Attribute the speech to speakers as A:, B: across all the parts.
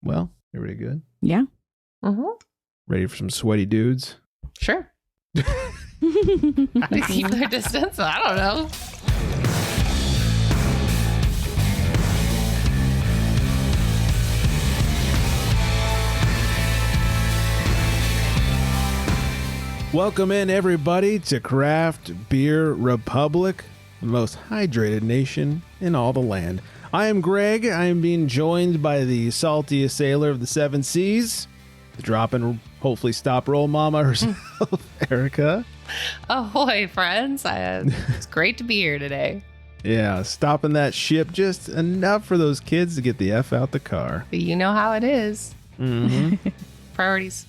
A: Well, everybody good?
B: Yeah.
A: Ready for some sweaty dudes?
C: Sure. They keep their distance. I don't know.
A: Welcome in, everybody, to Craft Beer Republic, the most hydrated nation in all the land. I am Greg. I am being joined by the saltiest sailor of the seven seas, the drop and hopefully stop roll mama herself, Erica.
C: Ahoy, friends. It's great to be here today.
A: Yeah, stopping that ship just enough for those kids to get the F out the car.
C: But you know how it is.
A: Mm-hmm.
C: Priorities.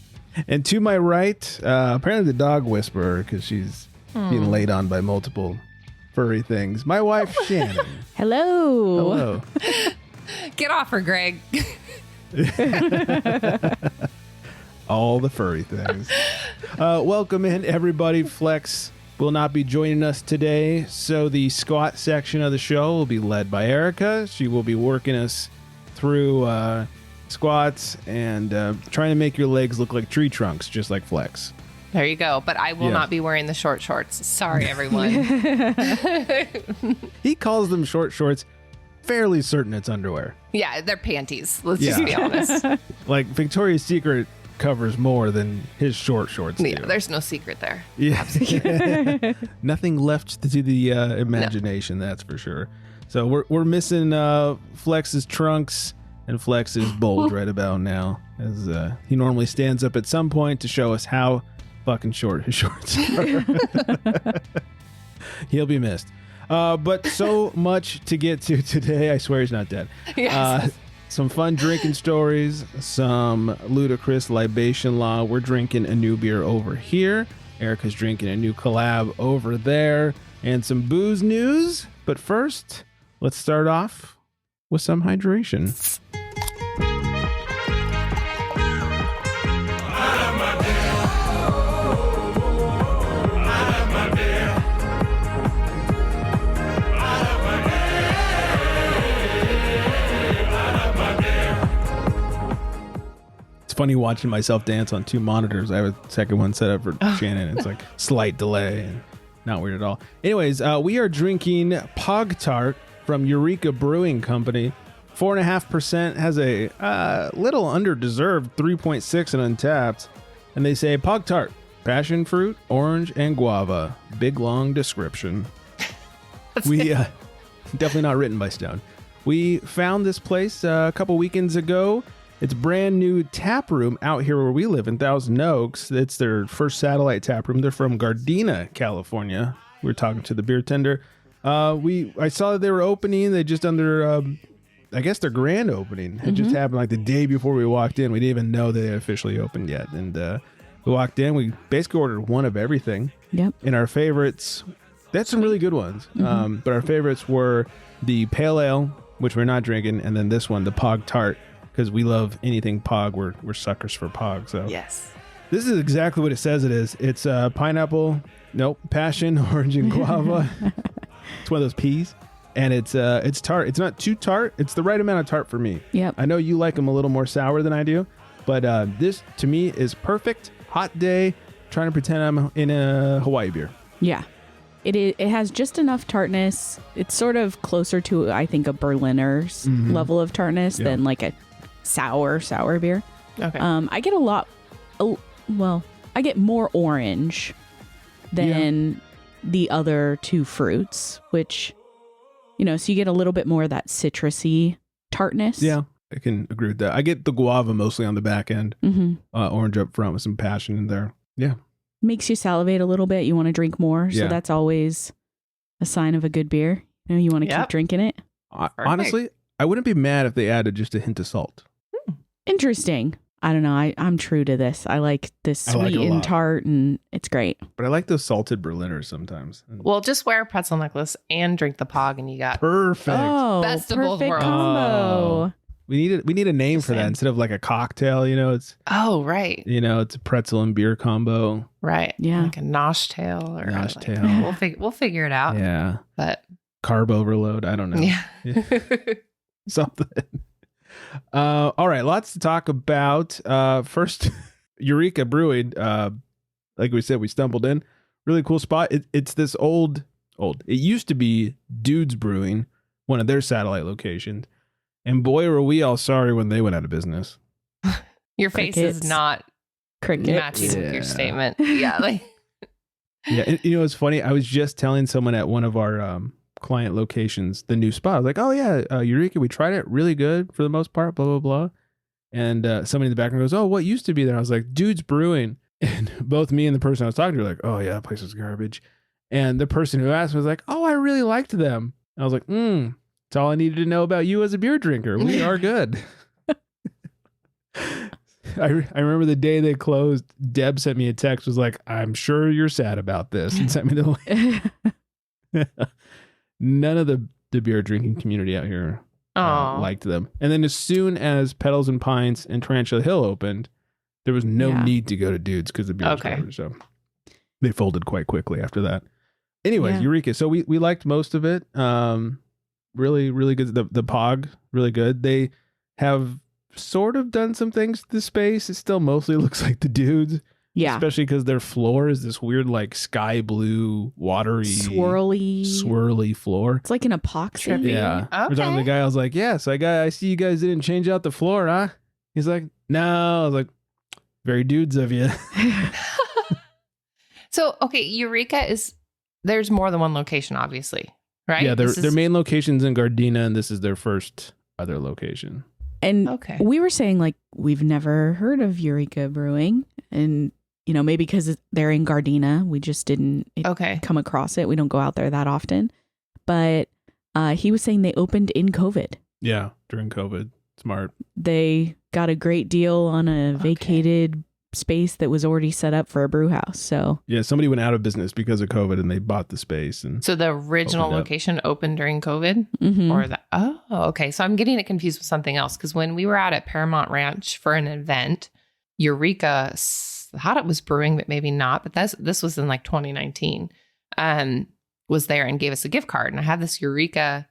A: And to my right, apparently the dog whisperer, because she's being laid on by multiple furry things. My wife, Shannon.
B: Hello.
A: Hello.
C: Get off her, Greg.
A: All the furry things. Welcome in, everybody. Flex will not be joining us today, so the squat section of the show will be led by Erica. She will be working us through squats and trying to make your legs look like tree trunks, just like Flex.
C: There you go. But I will not be wearing the short shorts. Sorry, everyone.
A: He calls them short shorts. Fairly certain it's underwear.
C: Yeah, they're panties. Let's just be honest.
A: Like Victoria's Secret covers more than his short shorts do.
C: Yeah, there's no secret there.
A: Yeah. Nothing left to the imagination, that's for sure. So we're missing Flex's trunks and Flex's bulge right about now, as he normally stands up at some point to show us how fucking short his shorts are. He'll be missed. But so much to get to today. I swear he's not dead.
C: Yes.
A: Some fun drinking stories, some Ludicrous Libation Law. We're drinking a new beer over here. Erica's drinking a new collab over there. And some booze news. But first, let's start off with some hydration. Funny watching myself dance on two monitors. I have a second one set up for Shannon. It's like slight delay and not weird at all. Anyways, we are drinking POG Tart from Eureka Brewing Company. 4.5%, has a little under-deserved 3.6 in Untapped. And they say POG Tart, passion fruit, orange, and guava. Big, long description. We definitely not written by Stone. We found this place a couple weekends ago. It's brand new tap room out here where we live in Thousand Oaks. It's their first satellite tap room. They're from Gardena, California. We were talking to the beer tender. I saw that they were opening. They just done their, I guess their grand opening had just happened like the day before we walked in. We didn't even know they had officially opened yet. And we walked in. We basically ordered one of everything.
B: Yep.
A: And our favorites, that's some really good ones. But our favorites were the Pale Ale, which we're not drinking, and then this one, the POG Tart. Because we love anything POG. We're suckers for POG. So
C: Yes.
A: This is exactly what it says it is. It's pineapple, passion, orange, and guava. It's one of those peas. And it's tart. It's not too tart. It's the right amount of tart for me.
B: Yep.
A: I know you like them a little more sour than I do. But this, to me, is perfect. Hot day. Trying to pretend I'm in a Hawaii beer.
B: Yeah. It has just enough tartness. It's sort of closer to, I think, a Berliner's level of tartness than like a sour beer.
C: Okay.
B: I get I get more orange than the other two fruits, which, so you get a little bit more of that citrusy tartness.
A: Yeah, I can agree with that. I get the guava mostly on the back end, orange up front with some passion in there. Yeah.
B: Makes you salivate a little bit. You want to drink more. So that's always a sign of a good beer. You want to keep drinking it.
A: Honestly, I wouldn't be mad if they added just a hint of salt.
B: Interesting. I don't know. I'm true to this. I like this sweet and tart, and it's great.
A: But I like those salted Berliners sometimes.
C: Well, just wear a pretzel necklace and drink the POG, and you got
A: perfect.
B: Oh,
C: best of both worlds.
B: Combo.
A: We need a name for that instead of like a cocktail. It's
C: right.
A: It's a pretzel and beer combo.
C: Right.
B: Yeah.
C: Like a nosh tail or
A: nosh tail.
C: We'll figure it out.
A: Yeah.
C: But
A: carb overload. I don't know.
C: Yeah.
A: Something. All right, lots to talk about. First, Eureka Brewing. Like we said, we stumbled in. Really cool spot. It's this old. It used to be Dudes Brewing, one of their satellite locations. And boy, were we all sorry when they went out of business.
C: Your face
B: Crickets.
C: is not
B: Crickets.
C: matching with your statement. Yeah, like
A: Yeah, and, it's funny. I was just telling someone at one of our client locations the new spot. I was like, "Oh yeah, Eureka. We tried it. Really good for the most part. Blah blah blah." And somebody in the background goes, "Oh, what used to be there?" I was like, "Dudes Brewing." And both me and the person I was talking to were like, "Oh yeah, that place was garbage." And the person who asked was like, "Oh, I really liked them." And I was like, that's all I needed to know about you as a beer drinker. We are good." I remember the day they closed, Deb sent me a text, was like, "I'm sure you're sad about this," and sent me the link. None of the beer drinking community out here liked them. And then as soon as Petals and Pints and Tarantula Hill opened, there was no need to go to Dudes because the beer was garbage. So they folded quite quickly after that. Anyways, Eureka. So we liked most of it. Really, really good. The POG, really good. They have sort of done some things to the space. It still mostly looks like the Dudes. Yeah. Especially because their floor is this weird, like, sky blue, watery, swirly floor.
B: It's like an epoxy.
A: Yeah. Okay. We're talking to the guy. I was like, "Yeah, so I see you guys didn't change out the floor, huh?" He's like, "No." I was like, "Very Dudes of you."
C: So, okay, Eureka there's more than one location, obviously, right?
A: Yeah, their main location's in Gardena, and this is their first other location.
B: And we were saying, like, we've never heard of Eureka Brewing, and maybe because they're in Gardena, we just didn't come across it. We don't go out there that often. But he was saying they opened in COVID.
A: Yeah, during COVID. Smart.
B: They got a great deal on a vacated space that was already set up for a brew house. So
A: yeah, somebody went out of business because of COVID, and they bought the space. And
C: so the original location opened during COVID, or that? Oh, okay. So I'm getting it confused with something else, because when we were out at Paramount Ranch for an event, Eureka thought it was brewing, but maybe not. But this was in like 2019. Was there and gave us a gift card, and I had this Eureka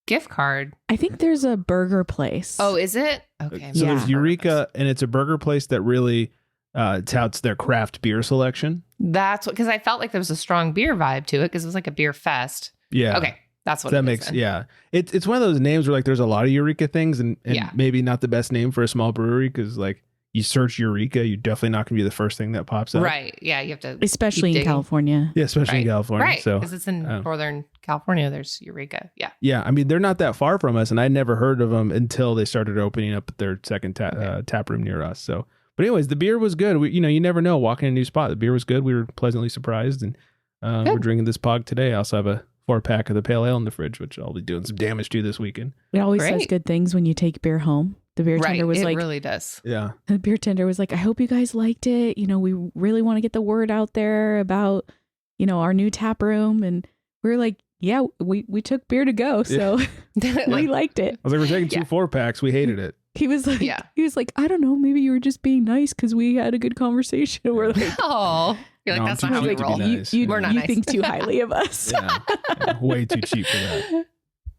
C: gift card.
B: I think there's a burger place.
C: Oh, is it? Okay.
A: So there's Eureka, and it's a burger place that really touts their craft beer selection.
C: That's what, because I felt like there was a strong beer vibe to it, because it was like a beer fest.
A: Yeah.
C: Okay. That's what
A: that makes. Yeah. It's one of those names where, like, there's a lot of Eureka things, and maybe not the best name for a small brewery, because, like, you search Eureka, you're definitely not going to be the first thing that pops up.
C: Right. Yeah. You have to.
B: Especially in California.
A: Yeah. Especially in California.
C: Right.
A: So,
C: because it's in Northern California. There's Eureka. Yeah.
A: Yeah. I mean, they're not that far from us, and I never heard of them until they started opening up their second tap room near us. So, but anyways, the beer was good. We, you never know, walking in a new spot. The beer was good. We were pleasantly surprised, and we're drinking this POG today. I also have a 4-pack of the pale ale in the fridge, which I'll be doing some damage to this weekend.
B: It always says good things when you take beer home. The beer tender was like,
C: it really does.
A: Yeah.
B: The beer tender was like, "I hope you guys liked it. We really want to get the word out there about, our new tap room." And we were like, "Yeah, we took beer to go. So we liked it."
A: I was like, "We're taking 2 4-packs. We hated it."
B: He was like, "I don't know, maybe you were just being nice because we had a good conversation." We're like,
C: "Oh, you're like, that's not how we roll.
A: Nice.
C: We're not
B: you
C: nice.
B: think too highly of us."
A: Way too cheap for that.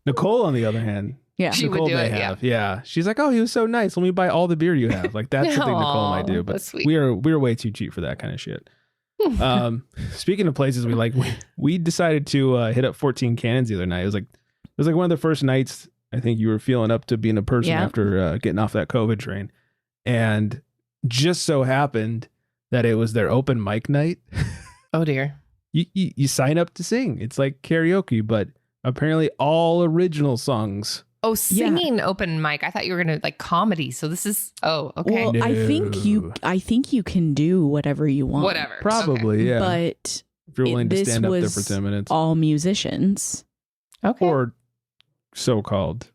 A: Nicole, on the other hand,
C: she
A: Nicole
C: would do
A: may
C: it.
A: have. Yeah. She's like, "Oh, he was so nice. Let me buy all the beer you have." Like, that's the thing Nicole might do. But we're way too cheap for that kind of shit. Speaking of places we like, we decided to hit up 14 Cannons the other night. It was like one of the first nights I think you were feeling up to being a person after getting off that COVID train. And just so happened that it was their open mic night.
C: Oh dear.
A: You sign up to sing. It's like karaoke, but apparently all original songs.
C: Oh, singing open mic. I thought you were gonna like comedy. So this is okay.
B: Well, no. I think you can do whatever you want.
C: Whatever.
A: Probably, yeah.
B: But
A: if you're willing to stand up there for 10 minutes.
B: All musicians.
C: Okay.
A: Or so-called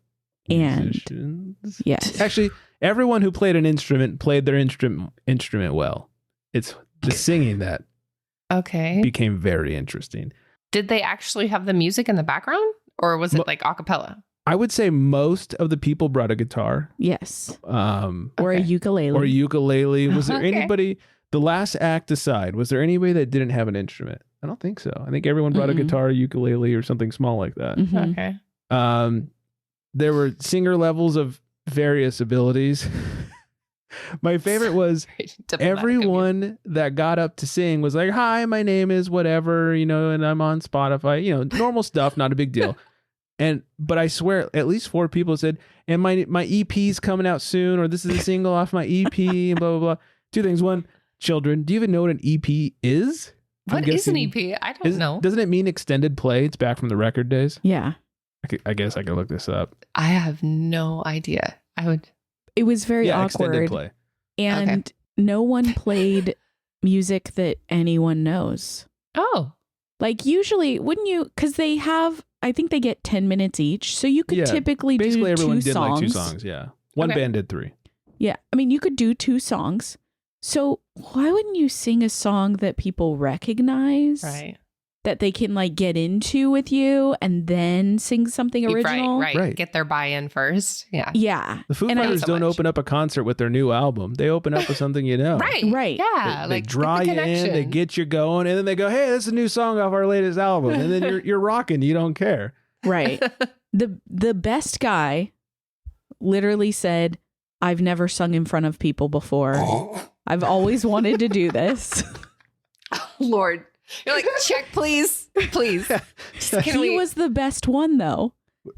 A: musicians.
B: Yes.
A: Actually, everyone who played an instrument played their instrument well. It's the singing that became very interesting.
C: Did they actually have the music in the background, or was it like a cappella?
A: I would say most of the people brought a guitar.
B: Yes. Or a ukulele.
A: Was there anybody, the last act aside, was there anybody that didn't have an instrument? I don't think so. I think everyone brought a guitar, a ukulele, or something small like that.
C: Okay.
A: There were singer levels of various abilities. My favorite was everyone that got up to sing was like, "Hi, my name is whatever, and I'm on Spotify, normal stuff, not a big deal." But I swear at least 4 people said, "And my EP's coming out soon," or "This is a single off my EP," and blah, blah, blah. 2 things. 1, children, do you even know what an EP is?
C: What is an EP? I don't know.
A: Doesn't it mean extended play? It's back from the record days.
B: Yeah.
A: I guess I could look this up.
C: I have no idea.
B: It was very
A: extended
B: awkward.
A: Play.
B: And no one played music that anyone knows.
C: Oh.
B: Like usually, wouldn't you? Because I think they get 10 minutes each. So you could typically
A: basically
B: do
A: everyone
B: 2
A: did
B: songs.
A: like 2 songs, yeah. One band did 3.
B: Yeah. I mean, you could do 2 songs. So why wouldn't you sing a song that people recognize?
C: Right.
B: That they can like get into with you and then sing something original?
C: Right. Get their buy-in first. Yeah.
B: Yeah.
A: The Foo Fighters don't open up a concert with their new album. They open up with something you know.
B: Right.
C: Yeah.
A: They draw you in, they get you going, and then they go, "Hey, this is a new song off our latest album." And then you're rocking. You don't care.
B: Right. The best guy literally said, "I've never sung in front of people before. I've always wanted to do this."
C: Lord. You're like, "Check, please. Please."
B: He was the best one, though.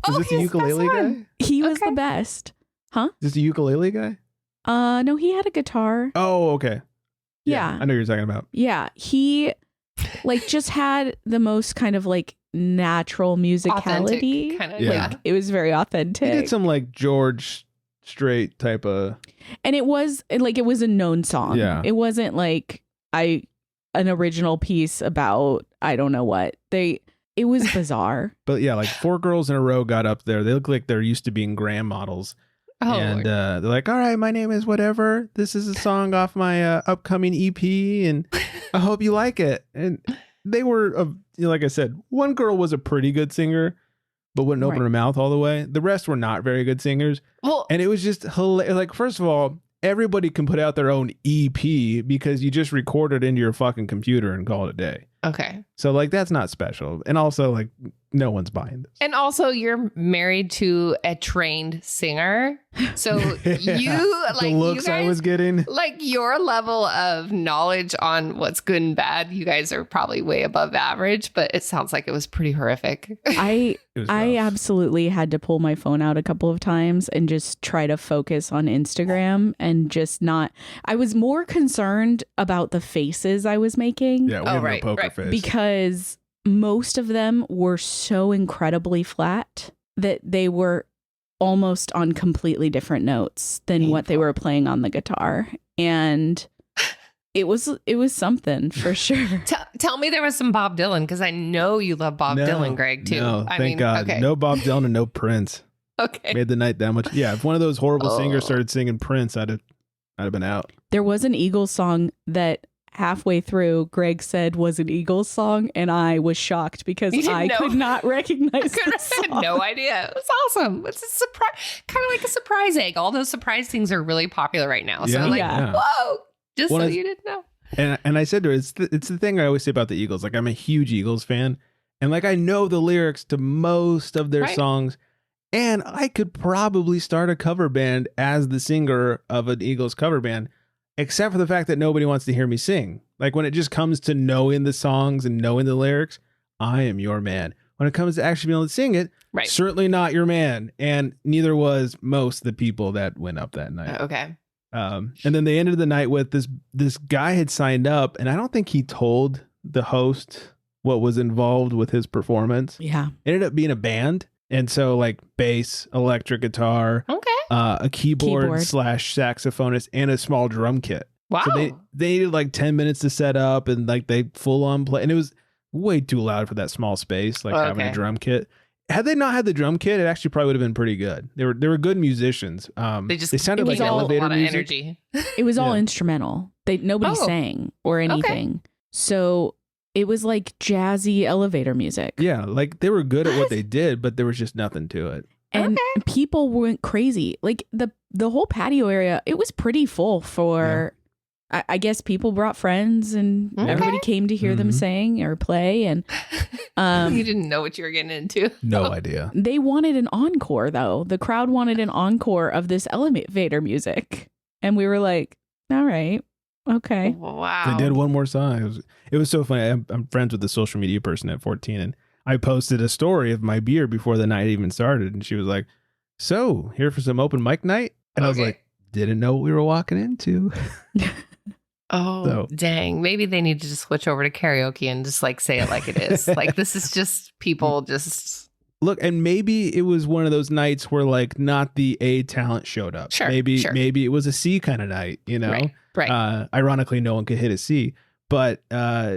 A: Was this a ukulele guy?
B: He was the best. Huh?
A: Is this a ukulele guy?
B: No, he had a guitar.
A: Oh, okay.
B: Yeah.
A: I know what you're talking about.
B: Yeah. He just had the most kind of like natural musicality. It was very authentic.
A: He did some like George Strait type of.
B: And it was a known song.
A: Yeah.
B: It wasn't like an original piece about I don't know what. It was bizarre.
A: But yeah, like 4 girls in a row got up there. They look like they're used to being gram models.
C: Oh,
A: and they're like, "All right, my name is whatever. This is a song off my upcoming EP, and I hope you like it." And they were, like I said, 1 girl was a pretty good singer, but wouldn't open her mouth all the way. The rest were not very good singers.
C: Well,
A: and it was just hilarious. Like, first of all, everybody can put out their own EP because you just record it into your fucking computer and call it a day.
C: Okay.
A: So like that's not special. And also like no one's buying this.
C: And also you're married to a trained singer. So you like
A: the looks
C: you guys,
A: I was getting.
C: Like your level of knowledge on what's good and bad, you guys are probably way above average, but it sounds like it was pretty horrific.
B: I absolutely had to pull my phone out a couple of times and just try to focus on Instagram and just not. I was more concerned about the faces I was making.
A: Yeah, we have no poker face.
B: Because most of them were so incredibly flat that they were almost on completely different notes than what they were playing on the guitar. And it was something for sure.
C: Tell me there was some Bob Dylan, because I know you love Bob Dylan, Greg, too.
A: No, thank God. Okay. No Bob Dylan and no Prince.
C: Okay.
A: Made the night that much. Yeah, if one of those horrible singers started singing Prince, I'd have been out.
B: There was an Eagles song that halfway through Greg said was an Eagles song, and I was shocked because I could not recognize the song.
C: I had no idea. It was awesome. It's a surprise, kind of like a surprise egg. All those surprise things are really popular right now. So whoa, just so you didn't know.
A: And I said to her, it's the thing I always say about the Eagles. Like, I'm a huge Eagles fan, and like I know the lyrics to most of their songs, and I could probably start a cover band as the singer of an Eagles cover band. Except for the fact that nobody wants to hear me sing. Like when it just comes to knowing the songs and knowing the lyrics, I am your man. When it comes to actually being able to sing it, certainly not your man. And neither was most of the people that went up that night.
C: Okay.
A: And then they ended the night with this guy had signed up, and I don't think he told the host what was involved with his performance.
B: Yeah.
A: It ended up being a band. And so like bass, electric guitar, a keyboard / saxophonist, and a small drum kit.
C: Wow.
A: So they needed like 10 minutes to set up, and like they full on play. And it was way too loud for that small space, like having a drum kit. Had they not had the drum kit, it actually probably would have been pretty good. They were good musicians. They sounded like elevator music.
C: Energy.
B: It was all instrumental. Nobody sang or anything. Okay. So it was like jazzy elevator music.
A: Yeah, like they were good at what they did, but there was just nothing to it.
B: And people went crazy. Like the whole patio area, it was pretty full for I guess people brought friends and everybody came to hear them sing or play. And
C: you didn't know what you were getting into.
A: No idea.
B: They wanted an encore, though. The crowd wanted an encore of this elevator music. And we were like, all right, okay.
C: Wow.
A: They did one more song. It was so funny. I'm friends with the social media person at 14, and I posted a story of my beer before the night even started. And she was like, so, here for some open mic night? And I was like, didn't know what we were walking into.
C: Dang. Maybe they need to just switch over to karaoke and just like say it like it is. Like, this is just people just...
A: Look, and maybe it was one of those nights where like not the A talent showed up.
C: Sure.
A: Maybe it was a C kind of night, you know?
C: Right.
A: Ironically, no one could hit a C. But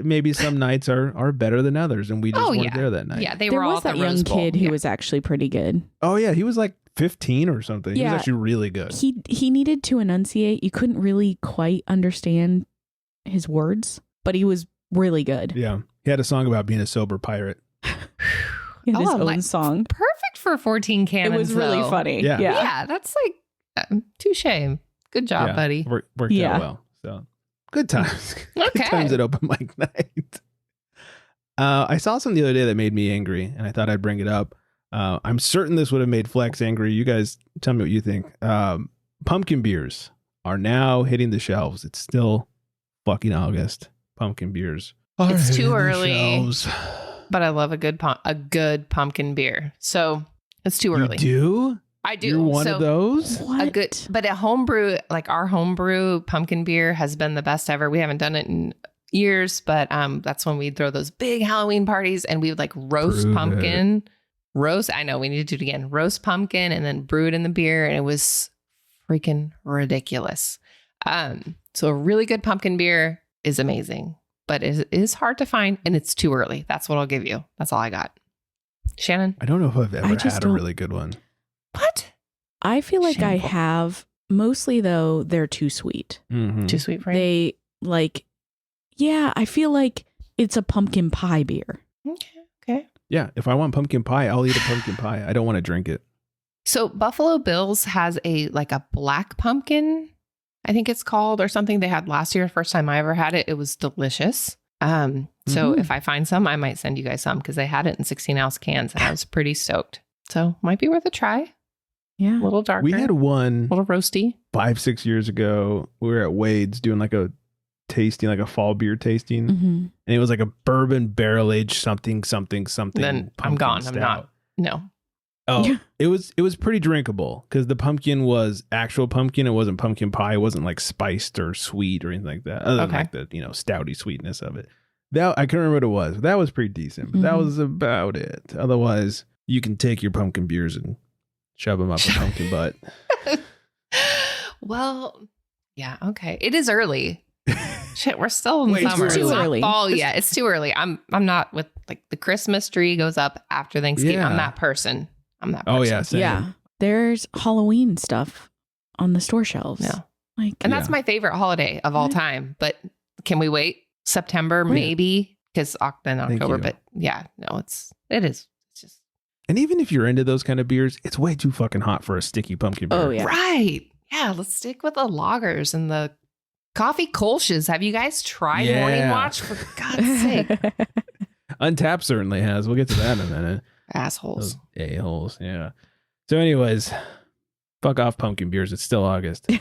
A: maybe some nights are better than others, and we just weren't there that night.
C: Yeah, they
B: there
C: were all
B: was
C: at
B: that
C: the
B: young
C: Rose Bowl.
B: kid who was actually pretty good.
A: Oh, yeah. He was like 15 or something. He was actually really good.
B: He needed to enunciate. You couldn't really quite understand his words, but he was really good.
A: Yeah. He had a song about being a sober pirate.
B: He had his own song.
C: Perfect for 14 cannons.
B: It was really funny.
A: Yeah.
C: Yeah, that's like touche. Good job, buddy.
A: Worked out well. So good times. Good times at open mic night. I saw something the other day that made me angry, and I thought I'd bring it up. I'm certain this would have made Flex angry. You guys tell me what you think. Pumpkin beers are now hitting the shelves. It's still fucking August. Pumpkin beers.
C: It's too early. But I love a good pumpkin beer. So it's too early.
A: You do?
C: I do.
A: You're one of those?
B: What?
C: But a homebrew, like our homebrew pumpkin beer has been the best ever. We haven't done it in years, but that's when we'd throw those big Halloween parties and we would like roast pumpkin. I know we need to do it again. Roast pumpkin and then brew it in the beer. And it was freaking ridiculous. So a really good pumpkin beer is amazing. But it is hard to find, and it's too early. That's what I'll give you. That's all I got. Shannon?
A: I don't know if I've ever had a really good one.
C: What?
B: I feel like I have. Mostly, though, they're too sweet.
A: Mm-hmm.
C: Too sweet for you?
B: They, like, I feel like it's a pumpkin pie beer.
C: Okay.
A: Yeah, if I want pumpkin pie, I'll eat a pumpkin pie. I don't want to drink it.
C: So Buffalo Bill's has a black pumpkin, I think it's called, or something they had last year. First time I ever had it. It was delicious. So if I find some, I might send you guys some because they had it in 16-ounce cans and I was pretty stoked. So might be worth a try.
B: Yeah.
C: A little darker.
A: We had one
C: a little roasty
A: 5-6 years ago. We were at Wade's doing like a tasting, like a fall beer tasting.
B: Mm-hmm.
A: And it was like a bourbon barrel aged something.
C: Then I'm gone.
A: Stout.
C: I'm not. No.
A: Oh, it was pretty drinkable because the pumpkin was actual pumpkin. It wasn't pumpkin pie. It wasn't like spiced or sweet or anything like that. Other than like the stouty sweetness of it. That I can't remember what it was. That was pretty decent. But that was about it. Otherwise, you can take your pumpkin beers and shove them up a pumpkin butt.
C: Well, yeah, okay. It is early. Shit, we're still in summer.
B: It's too early.
C: Fall yet. It's too early. I'm not with like the Christmas tree goes up after Thanksgiving.
A: Yeah.
C: I'm that person. Oh
A: yeah, same.
B: Yeah. There's Halloween stuff on the store shelves.
C: Yeah.
B: And
C: that's my favorite holiday of all time. But can we wait? September, maybe? Because then October. But yeah, no, it is. It's just.
A: And even if you're into those kind of beers, it's way too fucking hot for a sticky pumpkin beer.
B: Oh, yeah.
C: Right. Yeah, let's stick with the lagers and the coffee kolsches. Have you guys tried Morning Watch? For God's sake.
A: Untapped certainly has. We'll get to that in a minute.
C: Assholes.
A: Those a-holes, yeah. So anyways, fuck off pumpkin beers. It's still August. And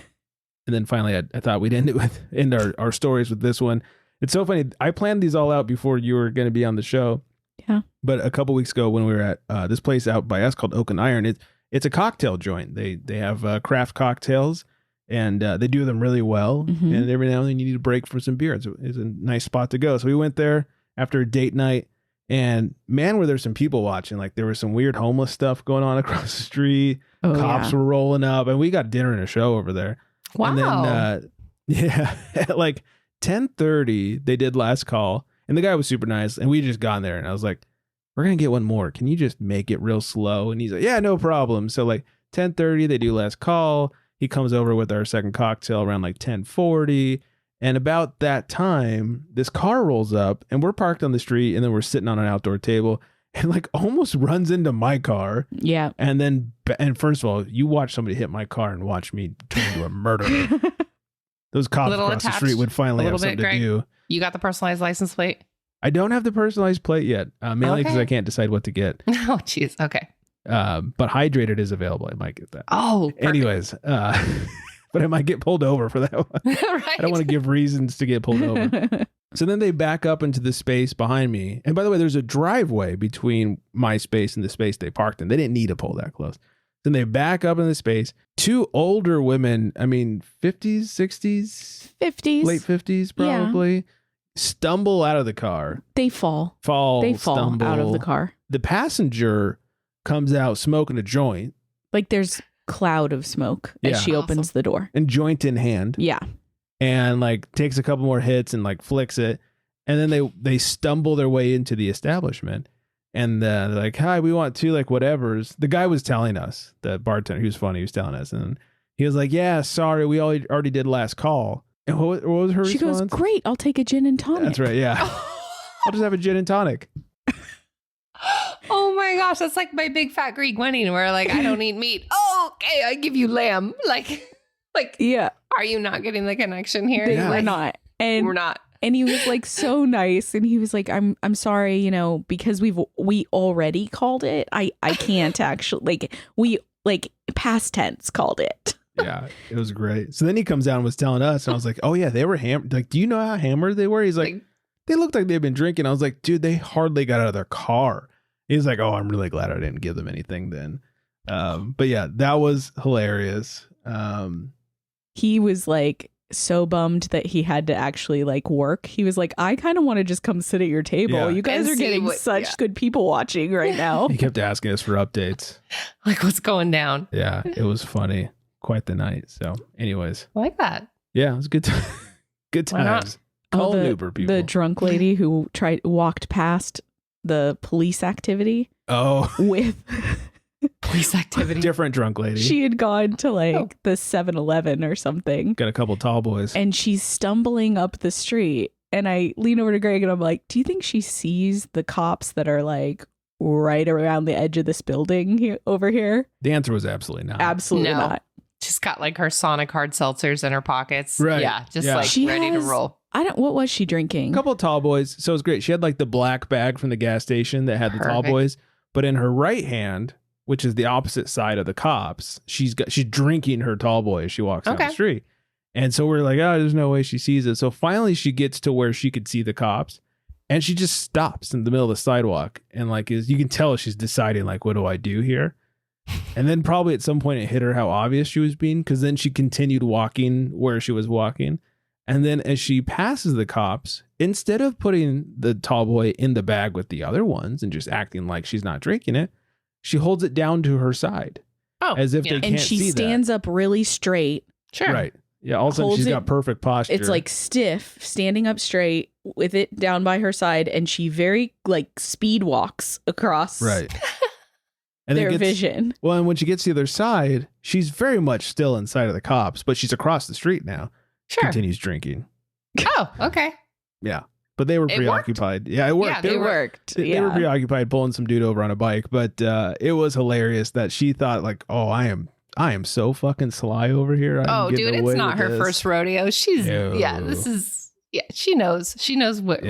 A: then finally, I thought we'd end our stories with this one. It's so funny. I planned these all out before you were going to be on the show.
B: Yeah.
A: But a couple weeks ago when we were at this place out by us called Oak and Iron, it's a cocktail joint. They have craft cocktails and they do them really well.
B: Mm-hmm.
A: And every now and then you need a break for some beer. It's a nice spot to go. So we went there after a date night. And man, were there some people watching. Like there was some weird homeless stuff going on across the street. Cops were rolling up, and we got dinner and a show over there.
C: Wow.
A: And then, at like 10:30, they did last call, and the guy was super nice. And we just got there, and I was like, "We're gonna get one more. Can you just make it real slow?" And he's like, "Yeah, no problem." So like 10:30, they do last call. He comes over with our second cocktail around like 10:40. And about that time, this car rolls up and we're parked on the street and then we're sitting on an outdoor table and like almost runs into my car.
B: Yeah.
A: And first of all, you watch somebody hit my car and watch me turn into a murderer. those cops
C: Little
A: across the
C: attached,
A: street would finally
C: a
A: have
C: little bit,
A: something to
C: Greg.
A: do.
C: You got the personalized license plate?
A: I don't have the personalized plate yet, mainly because
C: Okay.
A: I can't decide what to get.
C: Oh, jeez. Okay.
A: But hydrated is available. I might get that.
C: Oh, perfect.
A: Anyways, but I might get pulled over for that one.
C: Right.
A: I don't want to give reasons to get pulled over. So then they back up into the space behind me. And by the way, there's a driveway between my space and the space they parked in. They didn't need to pull that close. Then they back up in the space. Two older women, 50s, 60s,
B: 50s.
A: late 50s probably, stumble out of the car.
B: They fall.
A: Stumble.
B: Out of the car.
A: The passenger comes out smoking a joint
B: Like there's cloud of smoke as
A: Yeah.
B: she opens
C: Awesome.
B: the door.
A: and joint in hand.
B: Yeah.
A: And like takes a couple more hits and like flicks it. And then they stumble their way into the establishment. And they're like, hi, we want two like whatevers. The guy was telling us, the bartender, he was funny, he was telling us. And he was like, yeah, sorry, we already did last call. And what was her
B: She
A: response?
B: goes, great, I'll take a gin and tonic.
A: That's right, yeah. I'll just have a gin and tonic.
C: Oh my gosh, that's like my big fat Greek wedding where like I don't eat meat. Oh, okay, I give you lamb. Like,
B: Yeah.
C: are you not getting the connection here?
B: They
A: Yeah.
B: were
C: Like,
B: not. And
C: We're not.
B: And he was like so nice, and he was like, "I'm sorry, because we already called it. I can't actually we past tense called it."
A: Yeah, it was great. So then he comes out and was telling us, and I was like, oh yeah, they were hammered. Like, do you know how hammered they were? He's like, they looked like they've been drinking. I was like, dude, they hardly got out of their car. He's like, oh, I'm really glad I didn't give them anything then. But yeah, that was hilarious.
B: He was like so bummed that he had to actually work. He was like, I kind of want to just come sit at your table.
A: Yeah.
B: You guys
C: And
B: are
C: see
B: getting such good people watching right now.
A: He kept asking us for updates.
C: Like, what's going down?
A: Yeah, it was funny. Quite the night. So anyways,
C: I like that.
A: yeah, it was good. Good
C: Why not?
A: times. Call an Uber, people.
B: The drunk lady who walked past the police activity
A: Oh,
B: with
C: Police activity.
A: different drunk lady.
B: she had gone to the 7-Eleven or something.
A: Got a couple tall boys.
B: And she's stumbling up the street. And I lean over to Greg and I'm like, do you think she sees the cops that are right around the edge of this building over here?
A: The answer was absolutely not.
B: Absolutely
C: No.
B: not.
C: She's got her Sonic hard seltzers in her pockets.
A: Right.
C: Yeah. Just
A: Yeah.
B: She
C: ready to
B: has-
C: roll.
B: What was she drinking?
A: A couple of tall boys. So it was great. She had the black bag from the gas station that had the tall
C: Perfect.
A: boys, but in her right hand, which is the opposite side of the cops, she's drinking her tall boy as she walks down the
C: Okay.
A: street. And so we're like, oh, there's no way she sees it. So finally she gets to where she could see the cops, and she just stops in the middle of the sidewalk and you can tell she's deciding what do I do here? And then probably at some point it hit her how obvious she was being, because then she continued walking where she was walking. And then as she passes the cops, instead of putting the tall boy in the bag with the other ones and just acting like she's not drinking it, she holds it down to her side
C: Oh,
A: as if
C: yeah.
A: they can't
B: And she
A: see
B: stands up really straight.
C: Sure.
A: that. Right. Yeah. All of a sudden
B: Holds
A: she's
B: it-
A: got perfect posture.
B: It's stiff, standing up straight with it down by her side. And she very speed walks across
A: right. And then
B: their vision.
A: Well, and when she gets to the other side, she's very much still inside of the cops, but she's across the street now.
C: Sure.
A: Continues drinking.
C: Oh, okay.
A: Yeah. But they were
C: It
A: preoccupied. Yeah, it worked.
C: Yeah,
B: It worked.
A: They were preoccupied pulling some dude over on a bike, but it was hilarious that she thought oh, I am so fucking sly over here.
C: Oh, dude, it's not her first rodeo. She's
A: No.
C: she knows what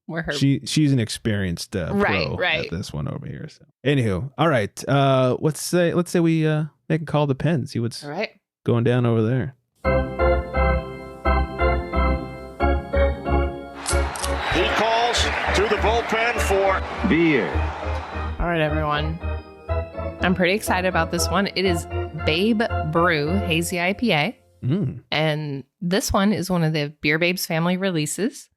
C: where her
A: She's an experienced pro
C: Right.
A: at this one over here. So, anywho, all right. Let's say we make a call to Penn. See what's
C: all right.
A: going down over there.
D: He calls to the bullpen for
E: beer.
C: All right, everyone. I'm pretty excited about this one. It is Babe Brew Hazy IPA.
A: Mm.
C: And this one is one of the Beer Babes family releases.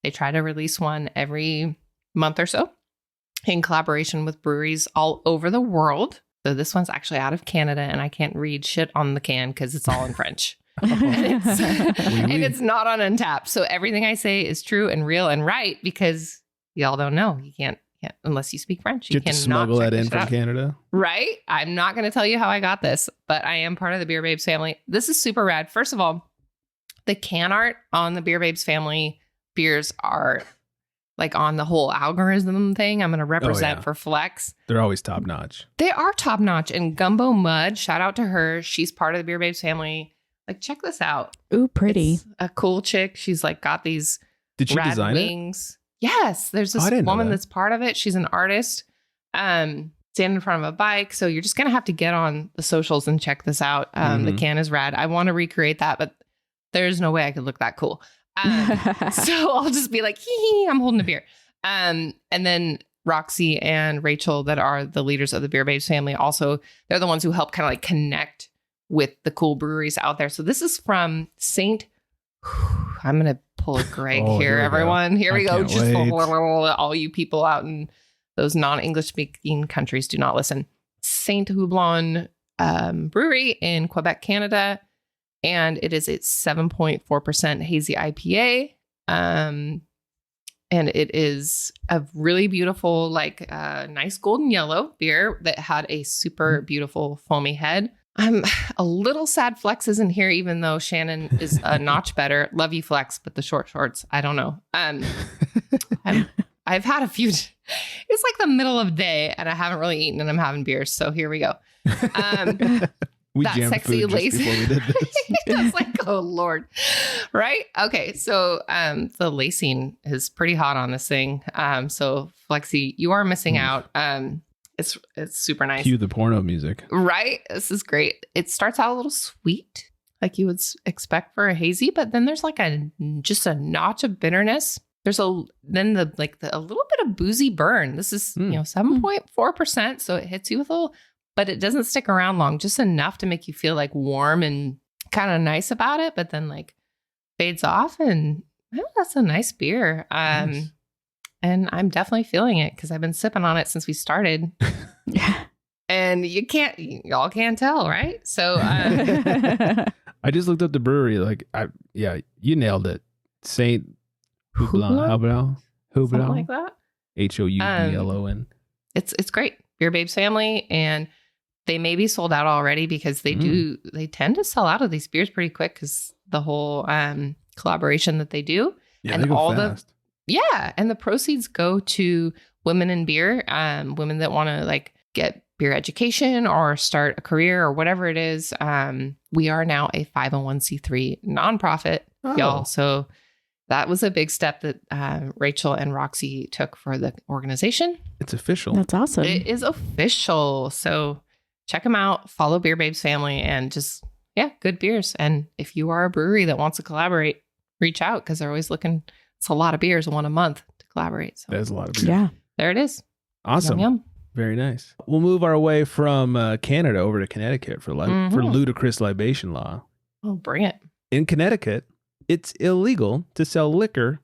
C: They try to release one every month or so in collaboration with breweries all over the world. So this one's actually out of Canada, and I can't read shit on the can because it's all in French. And it's not on Untapped. So everything I say is true and real and right because y'all don't know. You can't unless you speak French. You
A: Get to
C: cannot
A: smuggle
C: check
A: that
C: this
A: in
C: shit
A: from
C: out.
A: Canada.
C: Right? I'm not going to tell you how I got this, but I am part of the Beer Babes family. This is super rad. First of all, the can art on the Beer Babes family beers are on the whole algorithm thing. I'm going to represent for Flex.
A: They're always top notch.
C: They are top notch. And Gumbo Mud, shout out to her. She's part of the Beer Babes family. Like, check this out.
B: Ooh, pretty.
C: It's a cool chick. She's like got these
A: Did she
C: rad
A: design
C: wings. Yes, there's this
A: I didn't know
C: woman
A: that.
C: that's part of it. She's an artist. Standing in front of a bike. So you're just gonna have to get on the socials and check this out. The can is rad. I want to recreate that, but there's no way I could look that cool. So I'll just be like, hee, I'm holding a beer. And then Roxy and Rachel, that are the leaders of the Beer Babes family, also, they're the ones who help kind of like connect with the cool breweries out there. So this is from I'm going to pull a Greg here, everyone. Here we go. Just all you people out in those non-English speaking countries, do not listen. Saint-Houblon Brewery in Quebec, Canada. And it is its 7.4% hazy IPA. And it is a really beautiful, like nice golden yellow beer that had a super beautiful foamy head. I'm a little sad Flex isn't here, even though Shannon is a notch better. Love you, Flex, but the short shorts, I don't know. I've had a few. It's like the middle of the day, and I haven't really eaten, and I'm having beers. So here we go.
A: We
C: that
A: jammed
C: sexy
A: food
C: lace.
A: just before we did this.
C: It's like, oh Lord, right? Okay, so the lacing is pretty hot on this thing. So Flexi, you are missing out. It's super nice.
A: Cue the porno music.
C: Right? This is great. It starts out a little sweet, like you would expect for a hazy, but then there's like just a notch of bitterness. There's a little bit of boozy burn. This is 7.4%, so it hits you with a little, but it doesn't stick around long, just enough to make you feel like warm and kind of nice about it, but then like fades off, and that's a nice beer.
A: Nice.
C: And I'm definitely feeling it because I've been sipping on it since we started. And y'all can't tell, right? So
A: I just looked up the brewery. Like, you nailed it. Saint-Houblon.
C: Something like that.
A: Houblon.
C: It's great. Beer Babes family, and they may be sold out already because they tend to sell out of these beers pretty quick because the whole collaboration that they do.
A: Yeah,
C: and
A: they go
C: all
A: fast.
C: and the proceeds go to women in beer, women that want to like get beer education or start a career or whatever it is. We are now a 501c3 nonprofit, y'all. So that was a big step that Rachel and Roxy took for the organization.
A: It's official.
B: That's awesome.
C: It is official. So check them out. Follow Beer Babes family, and just, good beers. And if you are a brewery that wants to collaborate, reach out because they're always looking. It's a lot of beers, one a month to collaborate. So
A: That's a lot of beer.
B: Yeah.
C: there it is.
A: Awesome.
C: Yum, yum.
A: Very nice. We'll move our way from Canada over to Connecticut for Ludicrous Libation Law.
C: Oh, bring it.
A: In Connecticut, it's illegal to sell liquor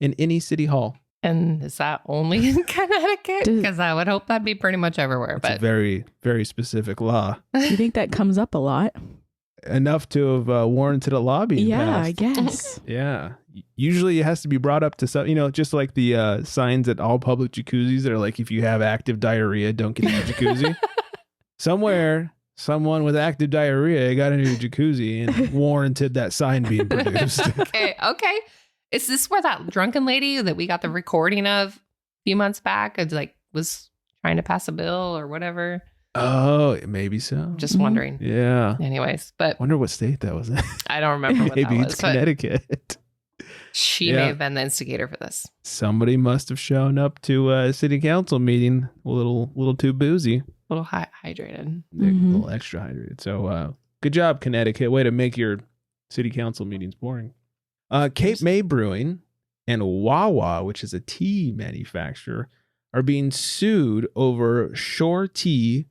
A: in any city hall.
C: And is that only in Connecticut? Because I would hope that'd be pretty much everywhere.
A: It's a very, very specific law.
B: You think that comes up a lot?
A: Enough to have warranted a law being passed.
B: I guess.
A: Yeah. Usually it has to be brought up to some, just like the signs at all public jacuzzis that are like, if you have active diarrhea, don't get in the jacuzzi. Somewhere, someone with active diarrhea got into a jacuzzi and warranted that sign being produced.
C: Okay. Is this where that drunken lady that we got the recording of a few months back was trying to pass a bill or whatever?
A: Oh, maybe so.
C: Just wondering.
A: Yeah.
C: Anyways, but
A: Wonder what state that was in.
C: I don't remember what
A: Maybe
C: that was.
A: it's Connecticut.
C: She may have been the instigator for this.
A: Somebody must have shown up to a city council meeting a little too boozy.
C: A little hydrated.
A: A little extra hydrated. So good job, Connecticut. Way to make your city council meetings boring. Cape May Brewing and Wawa, which is a tea manufacturer, are being sued over Shore Tea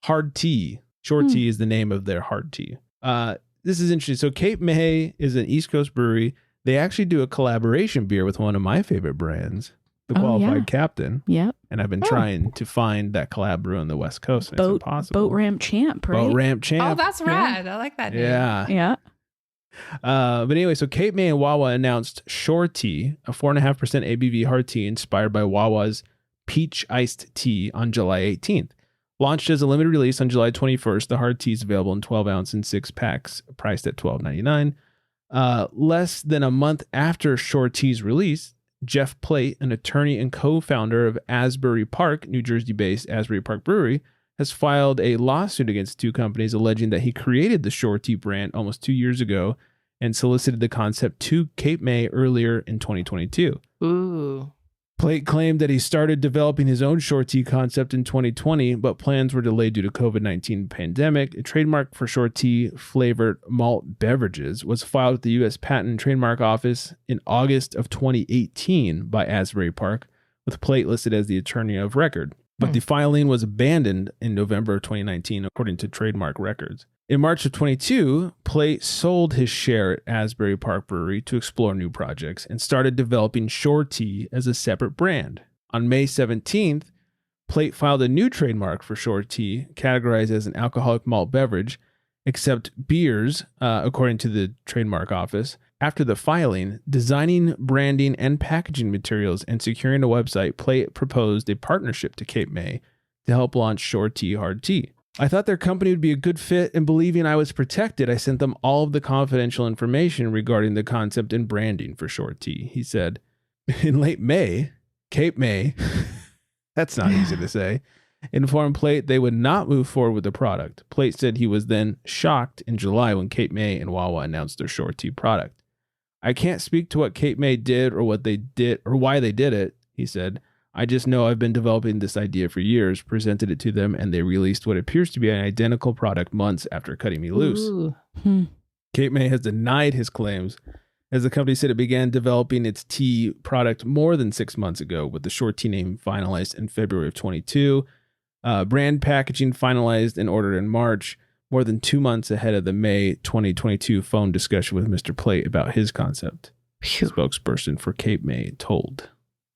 A: hard tea. Shore Tea is the name of their hard tea. This is interesting. So Cape May is an East Coast brewery. They actually do a collaboration beer with one of my favorite brands, the Qualified Captain.
B: Yep.
A: And I've been trying to find that collab brew on the West Coast. It's impossible.
B: Boat Ramp Champ, right?
A: Boat Ramp Champ.
C: Oh, that's rad. I like that name.
B: Yeah.
A: But anyway, so Cape May and Wawa announced Shore Tea, a 4.5% ABV hard tea inspired by Wawa's peach iced tea on July 18th. Launched as a limited release on July 21st, the hard tea is available in 12 ounce and 6 packs, priced at $12.99. Less than a month after Shore Tea's release, Jeff Plate, an attorney and co-founder of Asbury Park, New Jersey-based Asbury Park Brewery, has filed a lawsuit against two companies alleging that he created the Shorty brand almost 2 years ago and solicited the concept to Cape May earlier in 2022.
C: Ooh.
A: Plate claimed that he started developing his own short tea concept in 2020, but plans were delayed due to COVID-19 pandemic. A trademark for short tea flavored malt beverages was filed with the U.S. Patent and Trademark Office in August of 2018 by Asbury Park, with Plate listed as the attorney of record. But the filing was abandoned in November of 2019, according to trademark records. In March of 22, Plate sold his share at Asbury Park Brewery to explore new projects and started developing Short Tea as a separate brand. On May 17th, Plate filed a new trademark for Short Tea, categorized as an alcoholic malt beverage, except beers, according to the trademark office. After the filing, designing, branding, and packaging materials and securing a website, Plate proposed a partnership to Cape May to help launch Short Tea Hard Tea. I thought their company would be a good fit, and believing I was protected, I sent them all of the confidential information regarding the concept and branding for Short Tea, he said. In late May, Cape May, that's not easy to say, informed Plate they would not move forward with the product. Plate said he was then shocked in July when Cape May and Wawa announced their Short Tea product. I can't speak to what Cape May did or what they did or why they did it, he said. I just know I've been developing this idea for years, presented it to them, and they released what appears to be an identical product months after cutting me loose. Cape May has denied his claims, as the company said it began developing its tea product more than 6 months ago, with the Short Tea name finalized in February of 22. Brand packaging finalized and ordered in March, more than 2 months ahead of the May 2022 phone discussion with Mr. Plate about his concept. Spokesperson for Cape May told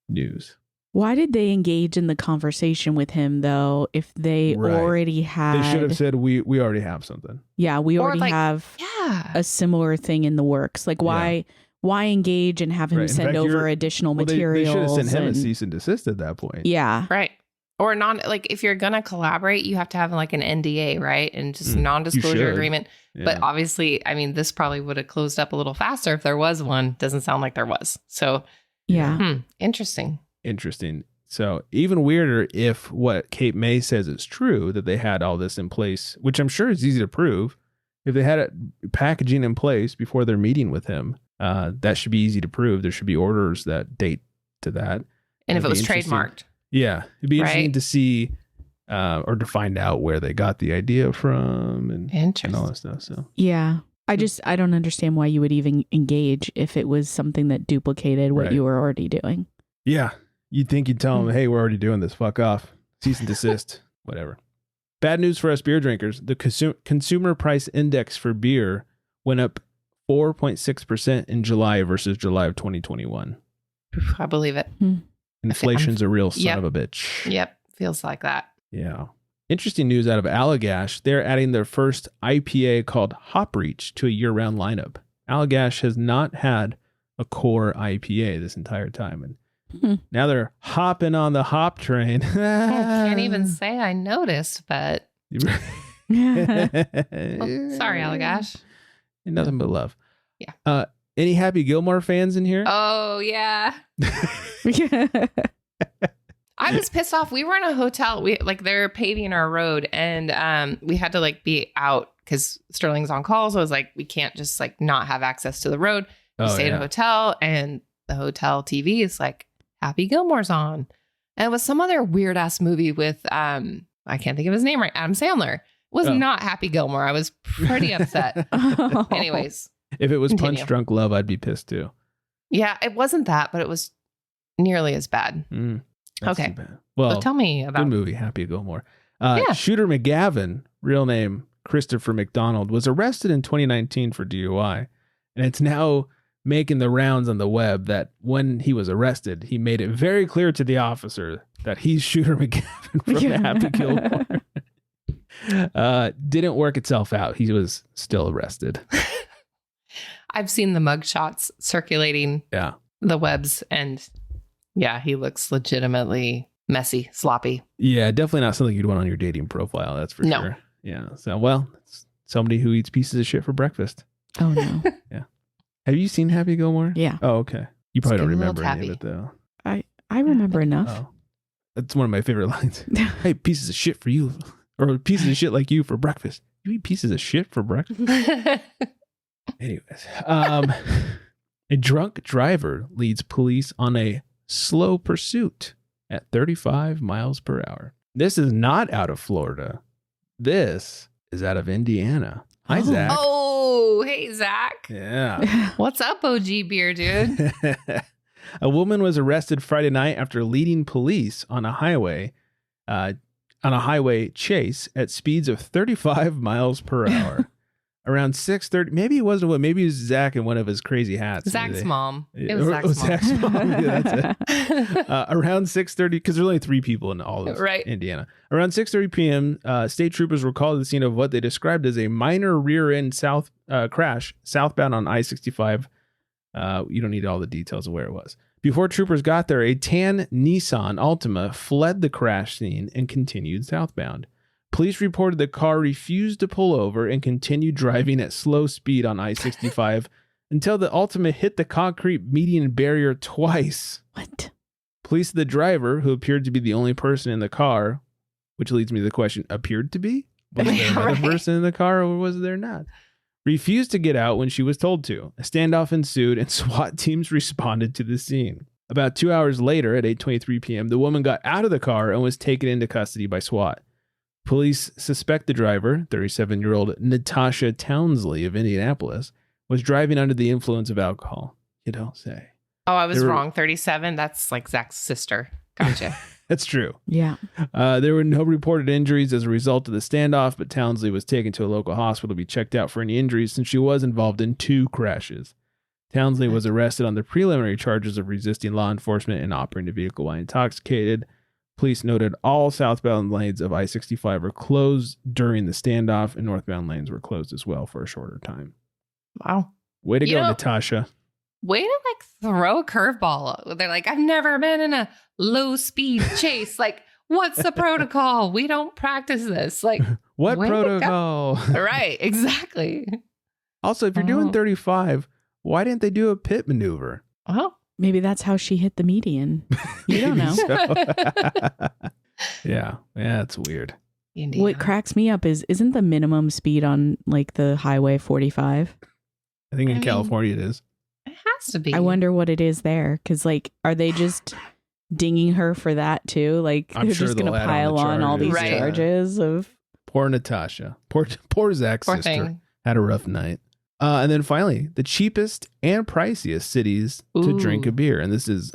A: News.
B: Why did they engage in the conversation with him, though, if they already had...
A: They should have said, we already have something.
B: Yeah, we already have a similar thing in the works. Like, why engage and have him send over additional materials?
A: They should have sent him a cease and desist at that point.
B: Yeah.
C: Right. Or if you're going to collaborate, you have to have like an NDA, right? And just non-disclosure agreement. Yeah. But obviously, I mean, this probably would have closed up a little faster if there was one. Doesn't sound like there was. So, interesting.
A: So even weirder if what Cape May says is true, that they had all this in place, which I'm sure is easy to prove. If they had it packaging in place before their meeting with him, that should be easy to prove. There should be orders that date to that.
C: And if it was trademarked.
A: Yeah. It'd be interesting to see or to find out where they got the idea from and all that stuff. So
B: yeah. I don't understand why you would even engage if it was something that duplicated what you were already doing.
A: Yeah. You'd think you'd tell them, hey, we're already doing this. Fuck off. Cease and desist. Whatever. Bad news for us beer drinkers. The consumer price index for beer went up 4.6% in July versus July of 2021.
C: I believe it.
A: Inflation's a real son of a bitch.
C: Yep. Feels like that.
A: Yeah. Interesting news out of Allagash. They're adding their first IPA called Hop Reach to a year-round lineup. Allagash has not had a core IPA this entire time. And now they're hopping on the hop train.
C: I can't even say I noticed, but... sorry, Allagash.
A: Nothing but love.
C: Yeah.
A: Any Happy Gilmore fans in here?
C: Oh, yeah. I was pissed off. We were in a hotel. They're paving our road, and we had to be out because Sterling's on call. So I was like, we can't just not have access to the road. We stayed in a hotel, and the hotel TV is Happy Gilmore's on. And it was some other weird ass movie with I can't think of his name right. Adam Sandler. It was not Happy Gilmore. I was pretty upset. Anyways.
A: If it was Punch Drunk Love, I'd be pissed too.
C: Yeah, it wasn't that, but it was nearly as bad. Okay.
A: Bad. Well,
C: so tell me about
A: good movie, Happy Gilmore. Shooter McGavin, real name Christopher McDonald, was arrested in 2019 for DUI, and it's now making the rounds on the web that when he was arrested, he made it very clear to the officer that he's Shooter McGavin from Happy Gilmore. Didn't work itself out. He was still arrested.
C: I've seen the mugshots circulating the webs, and he looks legitimately messy, sloppy.
A: Yeah, definitely not something you'd want on your dating profile, that's for sure. Yeah. So, it's somebody who eats pieces of shit for breakfast.
B: Oh, no.
A: Yeah. Have you seen Happy Gilmore?
B: Yeah.
A: Oh, okay. You probably don't remember any of it, though.
B: I remember enough.
A: Oh. That's one of my favorite lines. Hey, pieces of shit for you. or pieces of shit like you for breakfast. You eat pieces of shit for breakfast? Anyways, a drunk driver leads police on a slow pursuit at 35 miles per hour. This is not out of Florida. This is out of Indiana. Hi, Zach.
C: Oh, hey, Zach.
A: Yeah.
C: What's up, OG beer, dude?
A: A woman was arrested Friday night after leading police on a highway chase at speeds of 35 miles per hour. Around 6:30, maybe it wasn't maybe it was Zach in one of his crazy hats.
C: Zach's mom. It was Zach's mom.
A: Zach's mom. Yeah, that's it. Around 6:30, because there's only 3 people in all of Indiana. Around 6:30 p.m., state troopers were called to the scene of what they described as a minor rear-end crash southbound on I-65. You don't need all the details of where it was. Before troopers got there, a tan Nissan Altima fled the crash scene and continued southbound. Police reported the car refused to pull over and continued driving at slow speed on I-65 until the Altima hit the concrete median barrier twice.
B: What?
A: Police said the driver, who appeared to be the only person in the car, which leads me to the question, appeared to be? Was there another person in the car or was there not? Refused to get out when she was told to. A standoff ensued and SWAT teams responded to the scene. About 2 hours later at 8:23 p.m., the woman got out of the car and was taken into custody by SWAT. Police suspect the driver, 37-year-old Natasha Townsley of Indianapolis, was driving under the influence of alcohol. You don't say.
C: Oh, I was wrong. 37. That's like Zach's sister. Gotcha.
A: That's true.
B: Yeah.
A: There were no reported injuries as a result of the standoff, but Townsley was taken to a local hospital to be checked out for any injuries since she was involved in 2 crashes. Townsley was arrested on the preliminary charges of resisting law enforcement and operating a vehicle while intoxicated. Police noted all southbound lanes of I-65 were closed during the standoff, and northbound lanes were closed as well for a shorter time.
C: Wow.
A: Way to go, Natasha.
C: Way to throw a curveball. They're like, I've never been in a low speed chase. Like, what's the protocol? We don't practice this. Like,
A: what protocol?
C: Right, exactly.
A: Also, if you're doing 35, why didn't they do a pit maneuver?
C: Well,
B: maybe that's how she hit the median. You don't know.
A: Yeah, it's weird.
C: Indiana.
B: What cracks me up isn't the minimum speed on the highway 45?
A: I think in California it is.
C: It has to be.
B: I wonder what it is there. Because are they just dinging her for that too?
A: I'm
B: they're
A: sure
B: just going to
A: they'll add
B: pile on all these
C: Right.
B: charges of...
A: Poor Natasha. Poor Zach's
C: Poor
A: sister.
C: thing.
A: Had a rough night. And then finally, the cheapest and priciest cities to drink a beer. And this is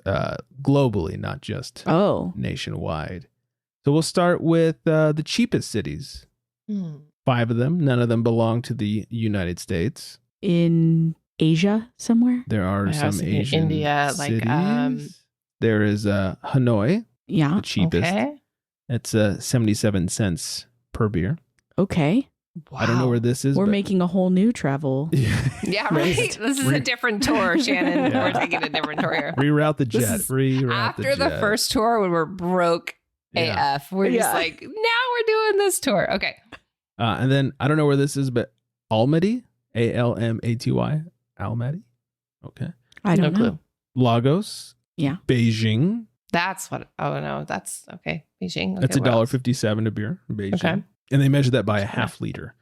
A: globally, not just nationwide. So we'll start with the cheapest cities. 5 of them. None of them belong to the United States.
B: In Asia somewhere?
A: There are some Asian
C: India,
A: cities. There is Hanoi,
B: Yeah.
A: the cheapest.
C: Okay.
A: It's 77 cents per beer.
B: Okay.
C: Wow.
A: I don't know where this is.
B: We're
A: but-
B: making a whole new travel.
C: Yeah, right. This is a different tour, Shannon.
A: Yeah.
C: We're taking a different tour here.
A: Reroute the
C: This
A: jet.
C: is
A: Reroute
C: After the first tour, when we're broke AF, we're just like, now we're doing this tour. Okay.
A: And then I don't know where this is, but Almaty, Almaty, Almaty. Okay.
B: I don't know.
C: clue.
A: Lagos.
B: Yeah.
A: Beijing.
C: That's what. Oh no, that's okay. Beijing. Okay,
A: That's
C: what else?
A: $1.57 a beer in Beijing.
C: Okay.
A: And they measure that by a half liter.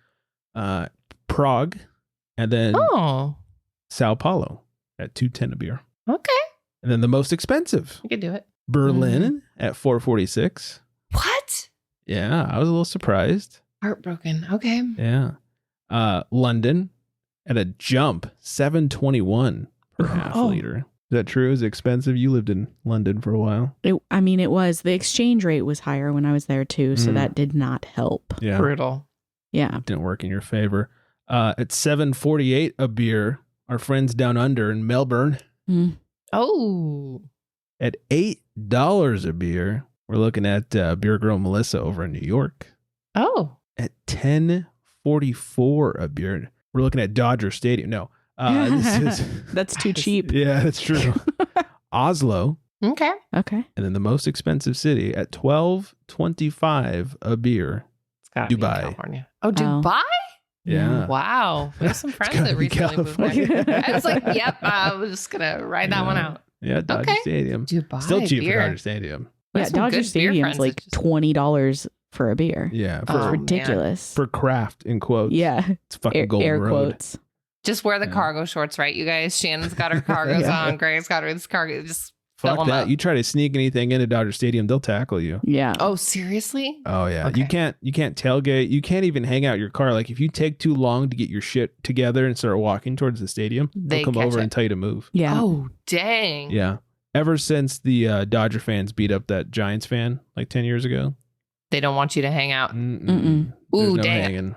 A: Prague, and then Sao Paulo at $2.10 a bear.
C: Okay.
A: And then the most expensive,
C: You could do it.
A: Berlin at $4.46.
C: What?
A: Yeah, I was a little surprised.
C: Heartbroken. Okay.
A: Yeah. London at a jump, $7.21 per half liter. Is that true? Is it expensive? You lived in London for a while.
B: It was. The exchange rate was higher when I was there too, so that did not help.
A: Yeah.
C: Brutal.
B: Yeah.
A: It didn't work in your favor. At $7.48 a beer, our friends down under in Melbourne
C: Oh.
A: at $8 a beer. We're looking at Beer Girl Melissa over in New York
C: Oh.
A: at $10.44 a beer. We're looking at Dodger Stadium. No, this is
B: That's too cheap.
A: yeah, that's true. Oslo,
C: Okay.
B: Okay.
A: and then the most expensive city at $12.25 a beer.
C: It's got to be
A: Dubai.
C: California. Oh, Dubai?
A: Yeah.
C: Wow. We have some friends
A: gotta
C: that
A: be
C: recently moved there.
A: California.
C: I was like, yep, I was just going to ride that one out.
A: Yeah, Dodger
C: Okay.
A: Stadium.
C: Dubai
A: Still cheap
C: beer.
A: for Dodger Stadium.
C: We
B: Yeah,
C: have some
B: Dodger
C: good beer
B: Stadium's
C: friends
B: like
C: that just-
B: $20 for a beer.
A: Yeah.
B: It's
C: Oh,
B: ridiculous.
A: For craft, in quotes.
B: Yeah.
A: It's fucking golden
B: Air
A: road.
B: quotes.
C: Just wear the cargo shorts, right, you guys? Shannon's got her cargos
A: Yeah.
C: on. Greg's got her cargo. Just fill
A: Fuck
C: them
A: that.
C: up.
A: You try to sneak anything into Dodger Stadium, they'll tackle you.
B: Yeah.
C: Oh, seriously?
A: Oh yeah.
C: Okay.
A: You can't tailgate. You can't even hang out your car. Like if you take too long to get your shit together and start walking towards the stadium,
C: They
A: they'll come
C: catch
A: over
C: it.
A: and tell you to move.
B: Yeah.
C: Oh, dang.
A: Yeah. Ever since the Dodger fans beat up that Giants fan like 10 years ago.
C: They don't want you to hang out.
A: Mm-mm. There's
C: Ooh,
A: no
C: damn.
A: hanging.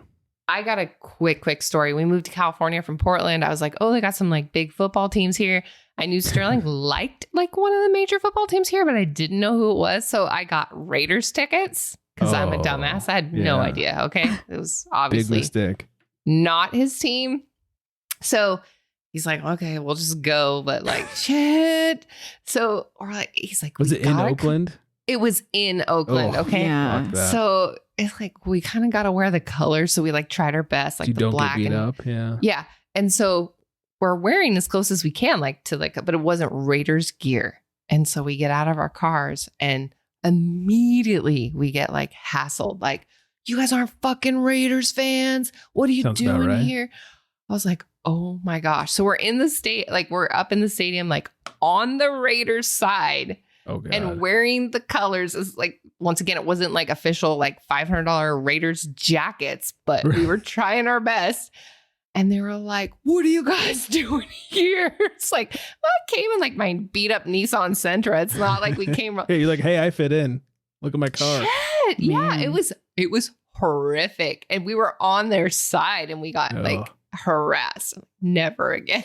C: I got a quick story. We moved to California from Portland. I was like, oh, they got some like big football teams here. I knew Sterling liked like one of the major football teams here, but I didn't know who it was. So I got Raiders tickets because I'm a
A: Oh,
C: dumbass. I had no
A: yeah.
C: idea. Okay. It was
A: Big
C: obviously
A: mistake.
C: not his team. So he's like, okay, we'll just go. But like, shit. So, or like, he's like,
A: Was
C: we
A: it in
C: gotta-
A: Oakland?
C: It was in Oakland.
A: Oh,
C: Okay.
B: Yeah.
A: Fuck that.
C: So it's like we kind of got to wear the colors, so we like tried our best, like
A: you
C: the
A: don't
C: black
A: get beat
C: and
A: up. Yeah.
C: yeah. And so we're wearing as close as we can, like to like, but it wasn't Raiders gear. And so we get out of our cars and immediately we get like hassled, like, you guys aren't fucking Raiders fans. What are you
A: Sounds about
C: doing
A: right.
C: here? I was like, oh my gosh. So we're in the state, like we're up in the stadium, like on the Raiders side.
A: Oh god.
C: And wearing the colors is like, once again, it wasn't like official, like $500 Raiders jackets, but we were trying our best. And they were like, what are you guys doing here? It's like, well, I came in like my beat up Nissan Sentra. It's not like we came.
A: Hey, you're like, hey, I fit in. Look at my car.
C: Shit. Yeah,
B: Man.
C: it was horrific. And we were on their side and we got like harassed. Never again.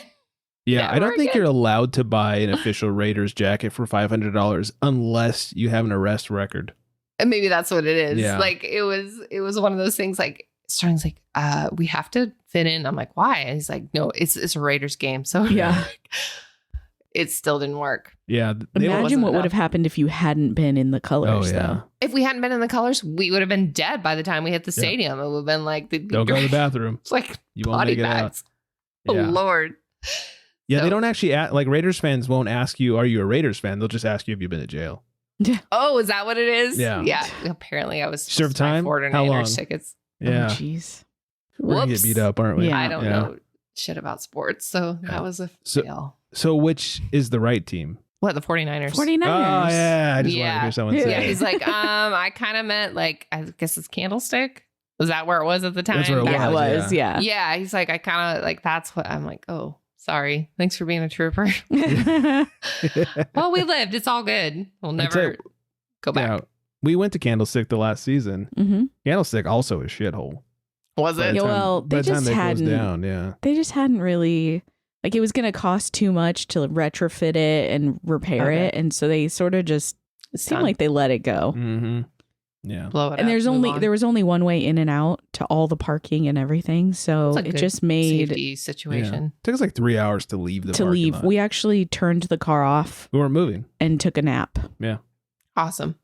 A: Yeah, I
C: Never
A: don't think
C: again.
A: you're allowed to buy an official Raiders jacket for $500 unless you have an arrest record.
C: And maybe that's what it is.
A: Yeah.
C: Like it was one of those things like Sterling's like, we have to fit in. I'm like, why? And he's like, no, it's a Raiders game. So
B: Yeah.
C: it still didn't work.
A: Yeah. They don't,
B: Imagine
C: wasn't
B: what would
C: enough.
B: have happened if you hadn't been in the colors,
A: oh, yeah.
B: though.
C: If we hadn't been in the colors, we would have been dead by the time we hit the
A: Yeah.
C: stadium. It would have been like
A: Don't go to the bathroom.
C: It's like
A: You won't
C: body
A: make it out.
C: bags. Oh
A: Yeah.
C: Lord.
A: Yeah, they
C: So-
A: don't actually like Raiders fans won't ask you, are you a Raiders fan? They'll just ask you if you've been to jail.
C: Oh, is that what it is?
A: Yeah.
C: Yeah. Apparently I was
A: Serve time? How long?
C: tickets.
A: Yeah.
B: Oh, jeez.
A: We're gonna get
C: Whoops.
A: beat up, aren't we?
B: Yeah.
C: I don't
A: Yeah.
C: know shit about sports. So
A: Yeah.
C: that was a
A: So-
C: fail.
A: So which is the right team?
C: What, the 49ers?
B: 49ers.
A: Oh yeah. I just wanted to
C: Yeah.
A: hear someone
C: Yeah,
A: say.
C: he's like, I kind of meant like, I guess it's Candlestick. Was that where it was at the time?
A: That's where it
B: Yeah, it
A: was,
B: was. Yeah.
C: Yeah, he's like, I kind of like, that's what I'm like, oh, sorry. Thanks for being a trooper. Well, we lived. It's all good. We'll
A: That's
C: never
A: it.
C: go back.
A: Yeah, we went to Candlestick the last season.
B: hmm
A: Candlestick also a shithole.
C: Was
A: By
C: it?
A: the
B: Yeah,
A: time-
B: well,
A: by
B: they
A: the time
B: just
A: that goes
B: hadn't-
A: down, yeah.
B: They just hadn't really, like, it was going to cost too much to retrofit it and repair
C: Okay.
B: it. And so they sort of just
C: It's
B: seemed
C: done.
B: like they let it go.
A: Mm-hmm. Yeah.
C: Blow it
B: And
C: up,
B: there
C: move on.
B: was only one way in and out to all the parking and everything. So
C: It's a
B: it
C: good
B: just made
C: safety situation.
A: Took us like 3 hours to leave the
B: to
A: parking
B: leave.
A: lot.
B: We actually turned the car off
A: We weren't moving.
B: and took a nap.
C: Awesome.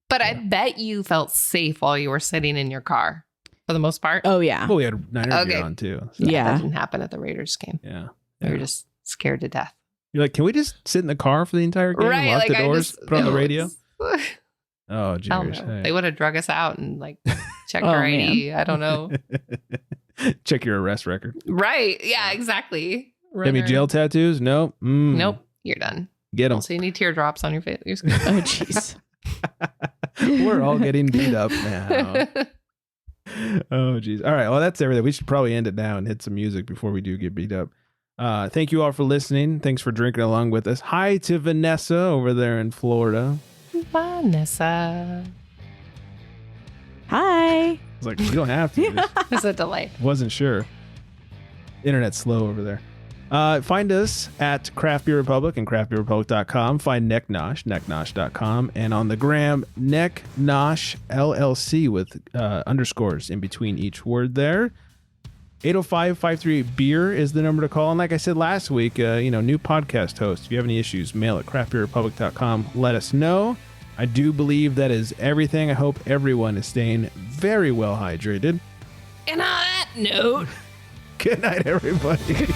C: But I
A: Yeah.
C: bet you felt safe while you were sitting in your car for the most part.
B: Oh, yeah.
A: Well, we had Niners
C: Okay.
A: gear on too. So,
B: Yeah.
C: That didn't happen at the Raiders game.
A: Yeah.
C: We were
A: Yeah.
C: just scared to death.
A: You're like, can we just sit in the car for the entire game? Lock the doors, put on the radio? Oh,
C: I don't
A: jeez.
C: know. They would have drug us out and like checked
B: Oh,
C: our ID. I don't know.
A: Check your arrest record.
C: Right. Yeah, exactly.
A: Have any jail tattoos? No.
C: Nope. You're done.
A: Get them.
C: Also, you need teardrops on your face.
B: Oh, jeez.
A: We're all getting beat up now. Oh, geez. All right. Well, that's everything. We should probably end it now and hit some music before we do get beat up. Thank you all for listening. Thanks for drinking along with us. Hi to Vanessa over there in Florida.
C: Vanessa.
B: Hi.
A: I was like, you don't have to. Just
C: It's a delay.
A: wasn't sure. Internet's slow over there. Find us at Craft Beer Republic and craftbeerrepublic.com. Find Necknosh, necknosh.com. And on the gram, Necknosh LLC with underscores in between each word there. 805-538-BEER is the number to call. And like I said last week, new podcast host. If you have any issues, mail at craftbeerrepublic.com. Let us know. I do believe that is everything. I hope everyone is staying very well hydrated.
C: And on that note,
A: Good night, everybody.